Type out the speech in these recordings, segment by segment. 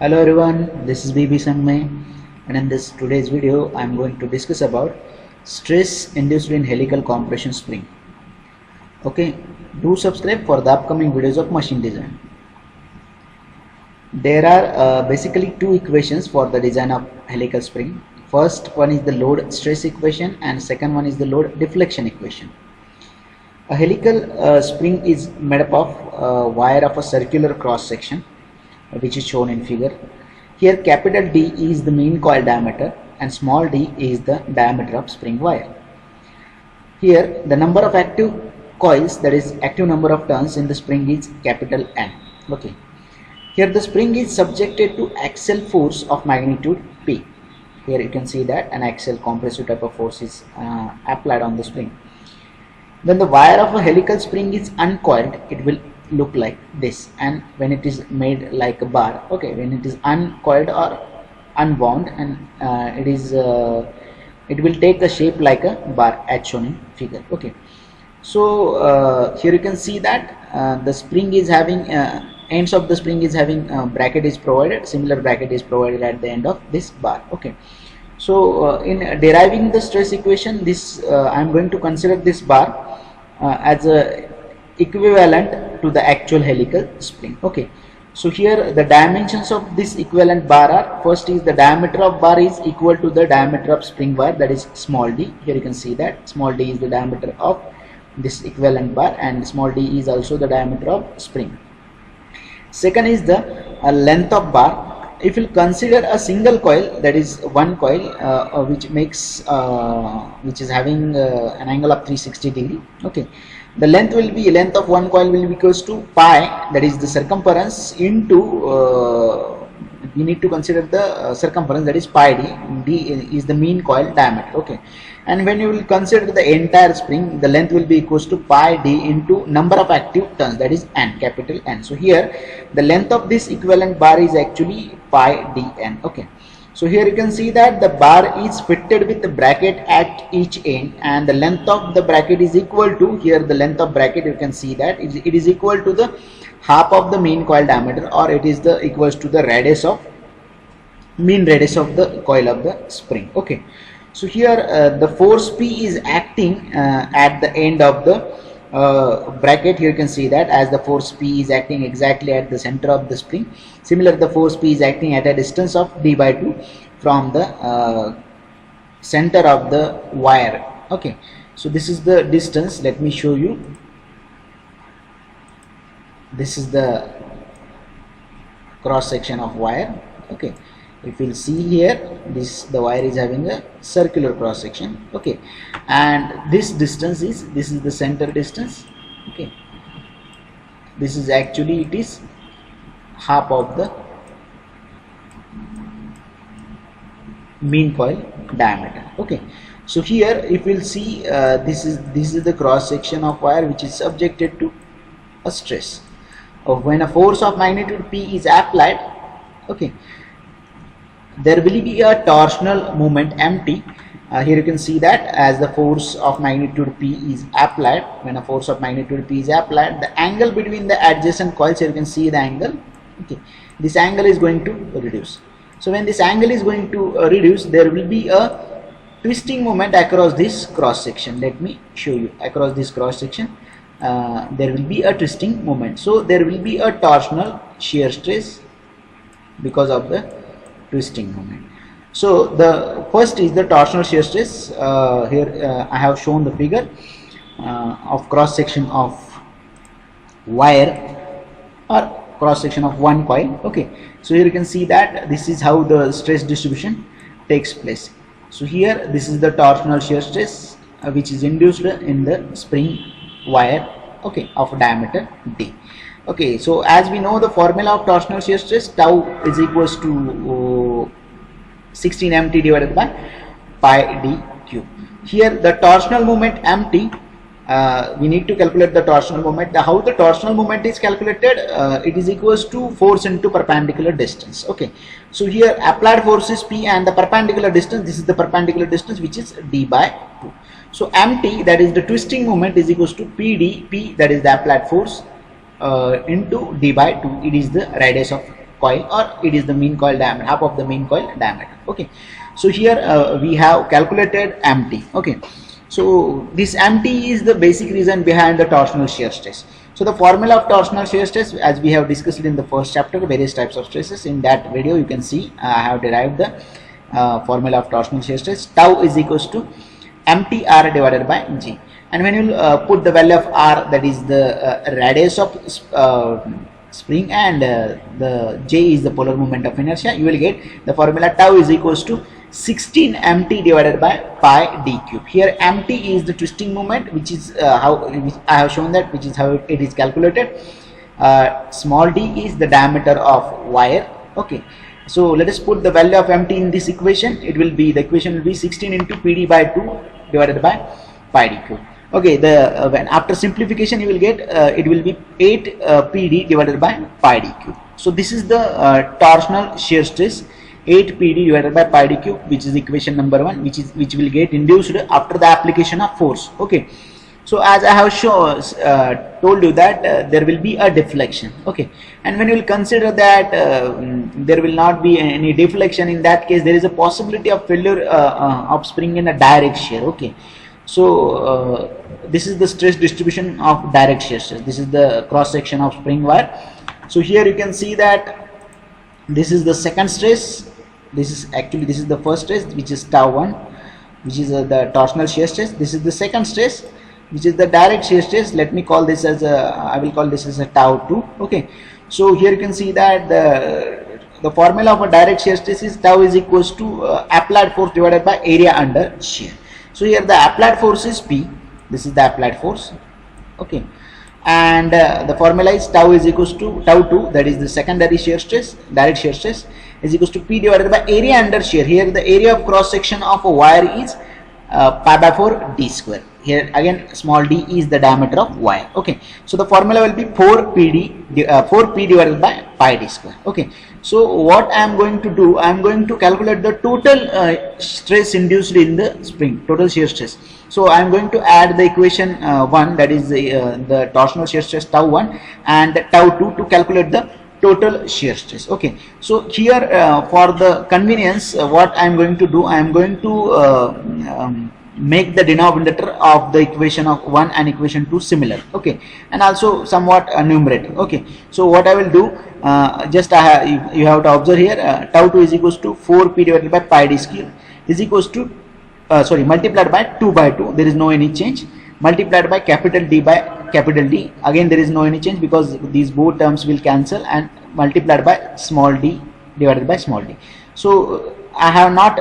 Hello everyone, this is BB Sangmay, and in this today's video I am going to discuss about stress induced in helical compression spring. Okay, do subscribe for the upcoming videos of machine design. There are basically two equations for the design of helical spring. First one is the load stress equation and second one is the load deflection equation. A helical spring is made up of wire of a circular cross section, which is shown in figure. Here capital D is the mean coil diameter and small d is the diameter of spring wire. Here the number of active coils, that is active number of turns in the spring, is capital N. Okay. Here the spring is subjected to axial force of magnitude P. Here you can see that an axial compressive type of force is applied on the spring. When the wire of a helical spring is uncoiled, it will look like this, and when it is made like a bar, okay, when it is uncoiled or unwound, and it will take a shape like a bar as shown in figure. Okay, so here you can see that the spring is having ends of the spring is having bracket is provided, similar bracket is provided at the end of this bar. Okay, so in deriving the stress equation, this I am going to consider this bar as a equivalent to the actual helical spring. Okay, so here the dimensions of this equivalent bar are: first is the diameter of bar is equal to the diameter of spring wire, that is small d. Here you can see that small d is the diameter of this equivalent bar and small d is also the diameter of spring. Second is the length of bar. If you consider a single coil, that is one coil which is having an angle of 360 degree. Okay, the length of one coil will be equals to pi, that is the circumference, into we need to consider the circumference, that is pi d. D is the mean coil diameter. Okay, and when you will consider the entire spring, the length will be equals to pi d into number of active turns, that is N, capital N. So here the length of this equivalent bar is actually pi dn. Okay, so here you can see that the bar is fitted with the bracket at each end, and the length of the bracket is equal to, here the length of bracket, you can see that it is equal to the half of the mean coil diameter, or it is the equals to the radius of mean radius of the coil of the spring. Okay, so here the force P is acting at the end of the bracket. Here you can see that as the force P is acting exactly at the center of the spring. Similarly, the force P is acting at a distance of d by 2 from the center of the wire. Okay, so this is the distance. Let me show you. This is the cross section of wire. Okay, if you'll see here, the wire is having a circular cross section. Okay, and this distance is the center distance. Okay, this is actually, it is half of the mean coil diameter. Okay, so here if you'll see, this is the cross section of wire which is subjected to a stress of when a force of magnitude P is applied. Okay, there will be a torsional moment Mt. Here you can see that as the force of magnitude P is applied, when a force of magnitude P is applied, the angle between the adjacent coils, here you can see the angle. Okay, this angle is going to reduce. So when this angle is going to reduce, there will be a twisting moment across this cross section. Let me show you. Across this cross section there will be a twisting moment, so there will be a torsional shear stress because of the twisting moment. So the first is the torsional shear stress. Here I have shown the figure of cross section of wire or cross section of one coil. Okay, so here you can see that this is how the stress distribution takes place. So here this is the torsional shear stress which is induced in the spring wire, okay, of diameter d. Okay, so as we know the formula of torsional shear stress, tau is equals to 16 mt divided by pi d cube. Here the torsional moment mt, we need to calculate the torsional moment. How the torsional moment is calculated? It is equals to force into perpendicular distance. Okay, so here applied force is P and the perpendicular distance, this is the perpendicular distance, which is d by 2. So mt, that is the twisting moment, is equals to P, that is the applied force, into d by 2, it is the radius of coil, or it is the mean coil diameter, half of the mean coil diameter. Okay, so here we have calculated MT. Okay, so this MT is the basic reason behind the torsional shear stress. So the formula of torsional shear stress, as we have discussed in the first chapter, various types of stresses, in that video you can see I have derived the formula of torsional shear stress. Tau is equals to MTR divided by G, and when you put the value of R, that is the radius of spring, and the J is the polar moment of inertia, you will get the formula tau is equals to 16 mt divided by pi d cube. Here mt is the twisting moment, which is which I have shown that, which is how it is calculated. Small d is the diameter of wire. Okay, so let us put the value of mt in this equation. It will be, the equation will be 16 into pd by 2 divided by pi d cube. Okay, the when after simplification you will get it will be 8 pd divided by pi d cube. So this is the torsional shear stress, 8 pd divided by pi d cube, which is equation number 1, which will get induced after the application of force. Okay, so as I have told you that there will be a deflection. Okay, and when you will consider that there will not be any deflection, in that case there is a possibility of failure of spring in a direct shear. Okay, so this is the stress distribution of direct shear stress. This is the cross section of spring wire. So here you can see that this is the second stress. This is the first stress, which is tau 1, which is the torsional shear stress. This is the second stress, which is the direct shear stress. Let me call this as I will call this as a tau 2. Okay, so here you can see that the formula of a direct shear stress is tau is equals to applied force divided by area under shear. So here the applied force is P. This is the applied force. Okay, and the formula is tau is equals to tau 2, that is the secondary shear stress, direct shear stress, is equals to P divided by area under shear. Here the area of cross section of a wire is pi by 4 d square. Here again small d is the diameter of wire. Okay, so the formula will be 4p divided by pi d square. Okay, so what I am going to do, I am going to calculate the total stress induced in the spring, total shear stress. So I am going to add the equation 1, that is the torsional shear stress tau 1 and tau 2, to calculate the total shear stress. Okay, so here for the convenience, what I am going to do, I am going to make the denominator of the equation of 1 and equation 2 similar. Okay, and also somewhat numerator. Okay, so what I will do, you have to observe here, tau 2 is equals to 4p divided by pi d square is equals to multiplied by 2 by 2, there is no any change, multiplied by capital D by capital D, again there is no any change because these both terms will cancel, and multiplied by small d divided by small d. So I have not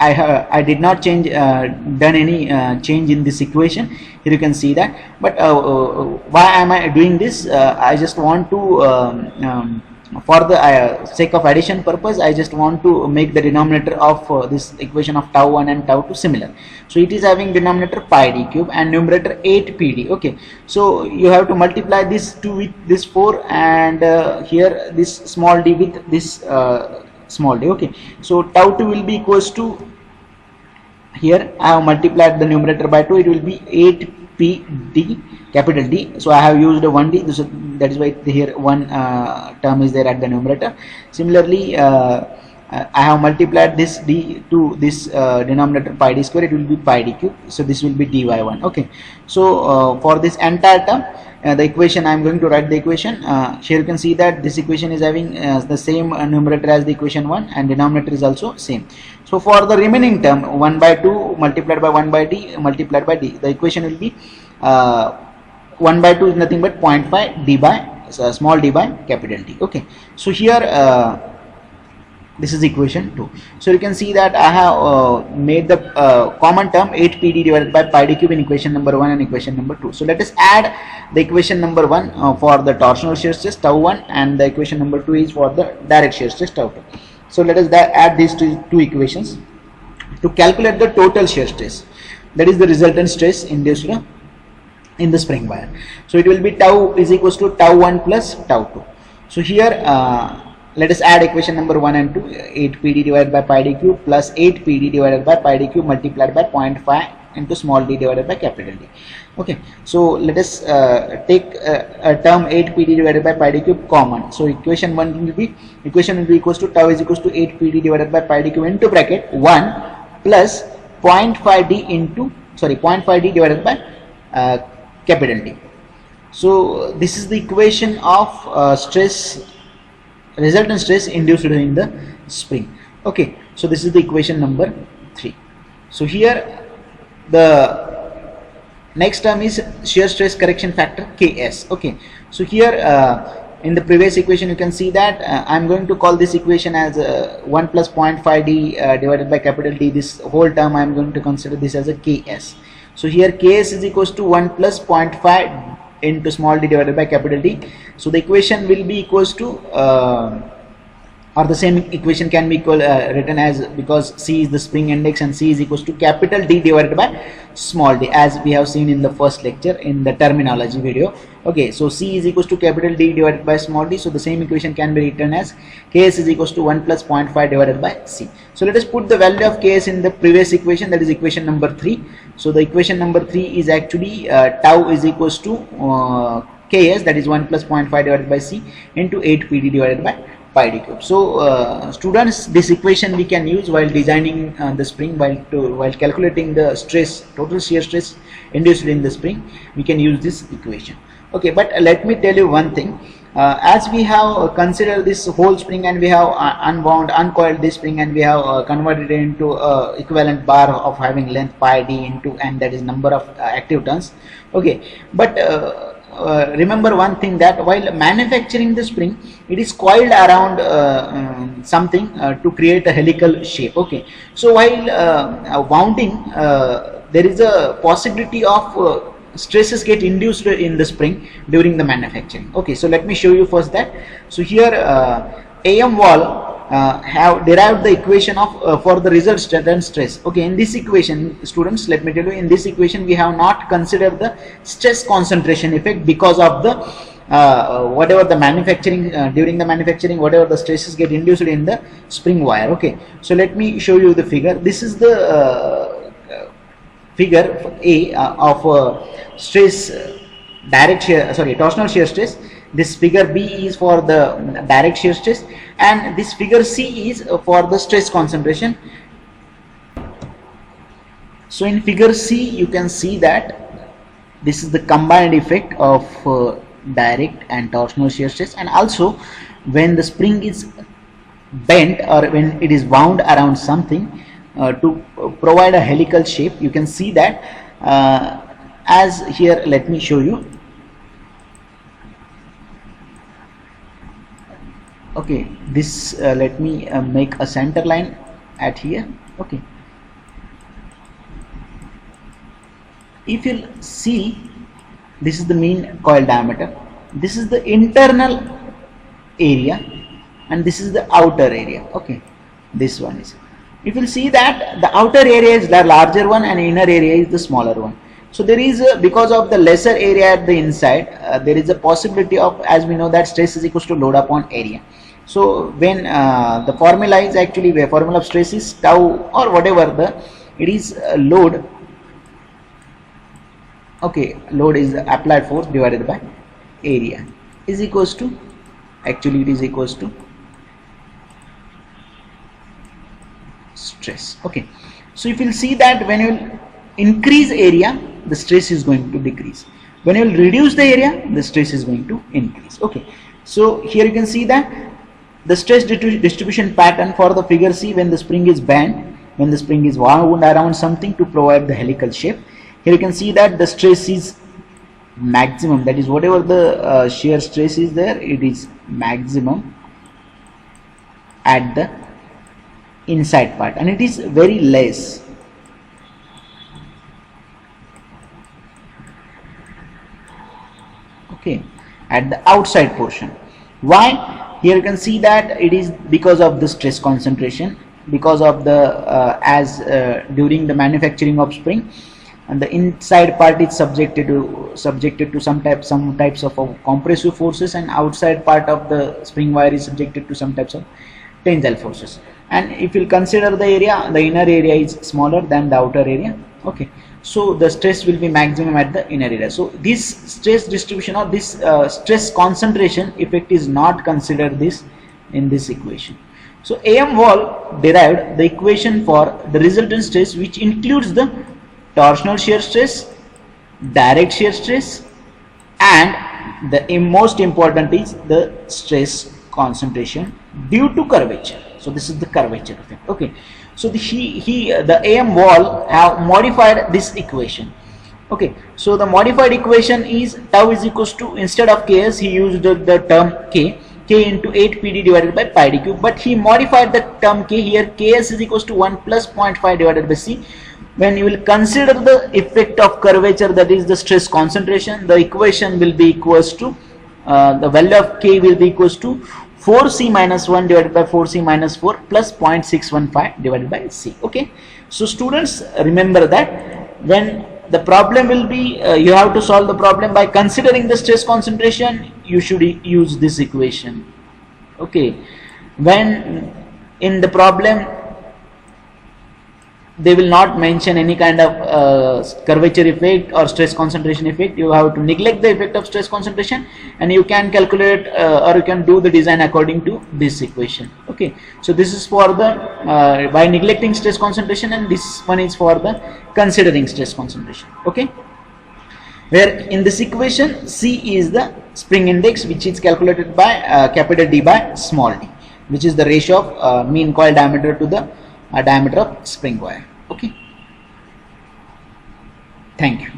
I did not done any change in this equation. Here you can see that. But why am I doing this? I just want to for the sake of addition purpose, I just want to make the denominator of this equation of tau 1 and tau 2 similar. So it is having denominator pi d cube and numerator 8 pd. Okay, so you have to multiply this 2 with this 4, and here this small d with this small d. Okay, so tau 2 will be equals to, here I have multiplied the numerator by 2, it will be 8pd capital D. So I have used a 1d, so that is why here one term is there at the numerator. Similarly I have multiplied this d to this denominator pi d square, it will be pi d cube, so this will be dy1. Okay, so for this entire term, the equation I am going to write the equation. Here you can see that this equation is having the same numerator as the equation 1, and denominator is also same. So for the remaining term, 1 by 2 multiplied by 1 by d multiplied by d, the equation will be 1 by 2 is nothing but 0.5 d by small d by capital D. Okay, so here this is equation 2. So you can see that I have made the common term 8pd divided by pi d cube in equation number 1 and equation number 2. So let us add the equation number 1 for the torsional shear stress tau 1, and the equation number 2 is for the direct shear stress tau 2. So let us add these two equations to calculate the total shear stress, that is the resultant stress induced in the spring wire. So it will be tau is equals to tau 1 plus tau 2. So here let us add equation number 1 and 2, 8pd divided by pi d cube plus 8pd divided by pi d cube multiplied by 0.5 into small d divided by capital D. Okay, so let us take a term 8 PD divided by pi d cube common. So equation will be equals to tau is equals to 8 PD divided by pi d cube into bracket 1 plus 0.5 d into 0.5 d divided by capital D. So this is the equation of resultant stress induced in the spring. Okay, so this is the equation number 3. So here the next term is shear stress correction factor Ks. Okay, so here in the previous equation you can see that I am going to call this equation as 1 plus 0.5 d divided by capital D. This whole term I am going to consider this as a Ks. So here Ks is equals to 1 plus 0.5 into small d divided by capital D. So the equation will be equals to or the same equation can be written as, because C is the spring index and C is equals to capital D divided by small d, as we have seen in the first lecture in the terminology video. Okay, so C is equals to capital D divided by small d. So the same equation can be written as Ks is equals to 1 plus 0.5 divided by C. So let us put the value of Ks in the previous equation, that is equation number 3. So the equation number 3 is actually tau is equals to Ks, that is 1 plus 0.5 divided by C into 8 PD divided by pi d cube. So students, this equation we can use while designing the spring, while calculating the stress, total shear stress induced in the spring. We can use this equation. Okay, but let me tell you one thing. As we have considered this whole spring and we have uncoiled this spring and we have converted it into equivalent bar of having length pi d into, and that is number of active turns. Okay, but remember one thing, that while manufacturing the spring, it is coiled around something to create a helical shape. Okay, so while wounding, there is a possibility of stresses get induced in the spring during the manufacturing. Okay, so let me show you first that. So here AM wall have derived the equation of for the resultant stress. Okay, in this equation, students, let me tell you, in this equation we have not considered the stress concentration effect because of the whatever the manufacturing during the manufacturing, whatever the stresses get induced in the spring wire. Okay, so let me show you the figure. This is the figure A of stress direct shear, torsional shear stress. This figure B is for the direct shear stress, and this figure C is for the stress concentration. So in figure C you can see that this is the combined effect of direct and torsional shear stress, and also when the spring is bent or when it is wound around something to provide a helical shape, you can see that as here, let me show you. Okay, this let me make a center line at here. Okay, if you see, this is the mean coil diameter, this is the internal area, and this is the outer area. Okay, this one is, if you see that the outer area is the larger one and inner area is the smaller one. So there is because of the lesser area at the inside, there is a possibility of, as we know, that stress is equals to load upon area. So when the formula is actually, the formula of stress is tau or whatever it is load. Okay, load is applied force divided by area is equals to, actually it is equals to stress. Okay, so if you will see that when you increase area, the stress is going to decrease. When you will reduce the area, the stress is going to increase. Okay, so here you can see that the stress distribution pattern for the figure C, when the spring is bent, when the spring is wound around something to provide the helical shape. Here you can see that the stress is maximum, that is whatever the shear stress is there, it is maximum at the inside part, and it is very less at the outside portion. Why? Here you can see that it is because of the stress concentration, because of the during the manufacturing of spring, and the inside part is subjected to some types of compressive forces, and outside part of the spring wire is subjected to some types of tensile forces. And if you consider the area, the inner area is smaller than the outer area. Okay, so the stress will be maximum at the inner area. So this stress distribution or this stress concentration effect is not considered this in this equation. So AM wall derived the equation for the resultant stress, which includes the torsional shear stress, direct shear stress, and the most important is the stress concentration due to curvature. So this is the curvature effect. Okay, so the AM wall have modified this equation. Okay, so the modified equation is tau is equals to, instead of Ks he used the term K into 8 PD divided by pi d cube, but he modified the term K here. Ks is equals to 1 plus 0.5 divided by C. When you will consider the effect of curvature, that is the stress concentration, the equation will be equals to the value of K will be equals to 4C minus 1 divided by 4C minus 4 plus 0.615 divided by C. Okay, so students, remember that when the problem will be, you have to solve the problem by considering the stress concentration, you should use this equation. Okay, when in the problem they will not mention any kind of curvature effect or stress concentration effect, you have to neglect the effect of stress concentration, and you can calculate or you can do the design according to this equation. Okay, so this is for the by neglecting stress concentration, and this one is for the considering stress concentration. Okay, where in this equation C is the spring index, which is calculated by capital D by small d, which is the ratio of mean coil diameter to the diameter of spring wire. Okay, thank you.